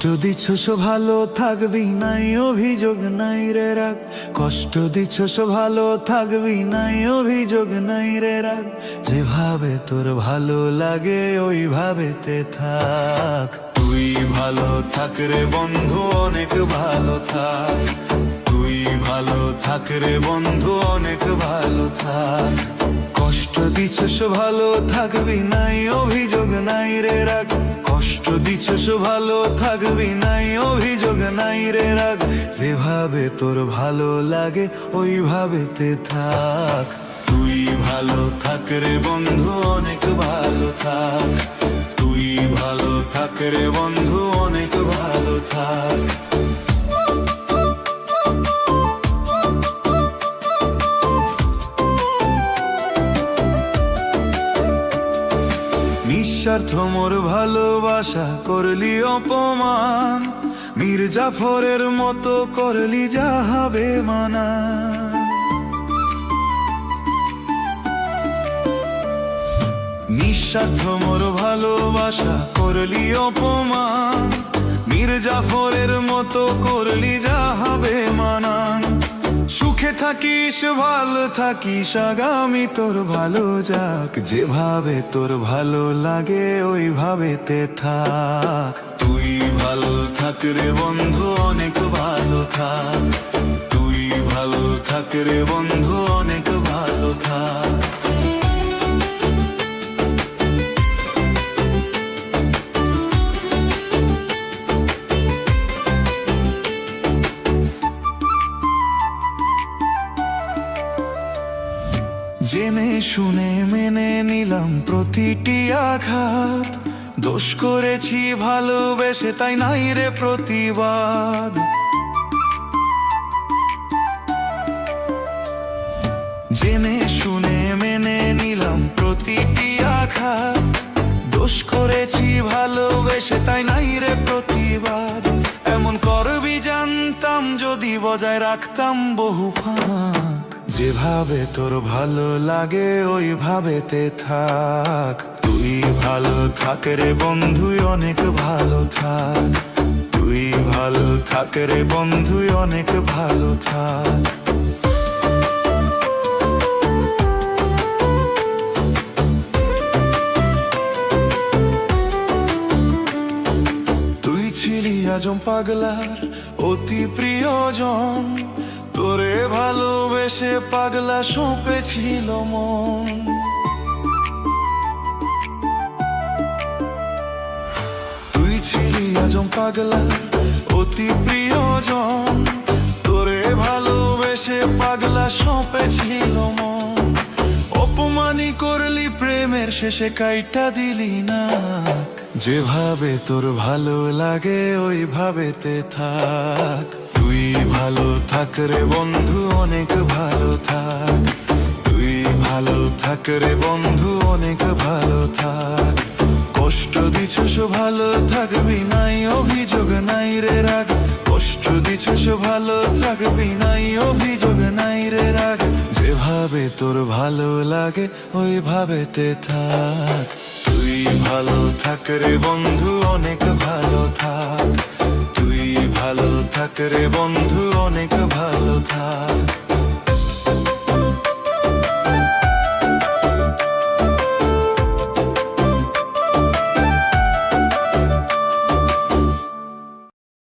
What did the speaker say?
কষ্ট দিচ্ছ সো ভালো থাকবি নাই অভিযোগ নাই রে রাগ, কষ্ট দিচ্ছ সো ভালো থাকবি নাই অভিযোগ নাই রে রাগ। যেভাবে তোর ভালো লাগে ওইভাবেতে থাক। তুই ভালো থাক রে বন্ধু, অনেক ভালো থাক। তুই ভালো থাক রে বন্ধু, অনেক ভালো থাক। কষ্ট দিচ্ছ সো ভালো থাকবি নাই অভিযোগ নাই রে রাগ, কষ্ট দিচ্ছ সো ভালো থাকবি নাই অভিযোগ নাই রে রাগ। যেভাবে তোর ভালো লাগে ওইভাবেতে থাক। তুই ভালো থাক রে বন্ধু, অনেক ভালো থাক। তুই ভালো থাক রে বন্ধু, অনেক ভালো থাক। নিঃস্বার্থ মোর ভালোবাসা করলি অপমান, মীর জাফরের মতো করলি যাহাবে মানা। নিঃস্বার্থ মোর ভালোবাসা করলি অপমান, মীর জাফরের মতো করলি যাহাবে মানা। সুখে থাকিস ভালো থাকিস, আগামী তোর ভালো যাক। যেভাবে তোর ভালো লাগে ওইভাবেতে থাক। তুই ভালো থাক রে বন্ধু, অনেক ভালো থাক। তুই ভালো থাক রে বন্ধু, অনেক ভালো থাক। জেনে শুনে মেনে নিলাম প্রতিটি আঘাত, দোষ করেছি ভালোবেসে তাই নাই রে প্রতিবাদ। জেনে শুনে মেনে নিলাম প্রতিটি আঘাত, দোষ করেছি ভালোবেসে তাই নাই রে প্রতিবাদ। এমন করবি জানতাম যদি বজায় রাখতাম বহু ফাঁক। যেভাবে তোর ভালো লাগে ওইভাবেতে থাক। তুই ভালো থাক রে বন্ধু, অনেক ভালো থাক। তুই ভালো থাক রে বন্ধু, অনেক ভালো থাক। তুই ছিলি আজম পাগলার অতি প্রিয়জন, তোরে ভালোবেসে পাগলা সঁপেছিল মন। তুই ছিলি আজম পাগলার অতি প্রিয়জন, তোরে ভালোবেসে পাগলা সঁপেছিল মন। অপমানি করলি প্রেমের শেষে কাইটা দিলি না। যেভাবে তোর ভালো লাগে ওইভাবেতে থাক। তুই ভালো থাক রে বন্ধু, অনেক ভালো থাক। তুই ভালো থাক রে বন্ধু, অনেক ভালো থাক। কষ্ট দিচ্ছ সো ভালো থাকবি নাই অভিযোগ নাই রে রাগ, কষ্ট দিচ্ছ সো ভালো থাকবি নাই অভিযোগ নাই রে রাগ। যেভাবে তোর ভালো লাগে ওইভাবেতে থাক। তুই ভালো থাক রে বন্ধু, অনেক ভালো থাক। তুই ভালো থাক রে বন্ধু, অনেক ভালো থাক।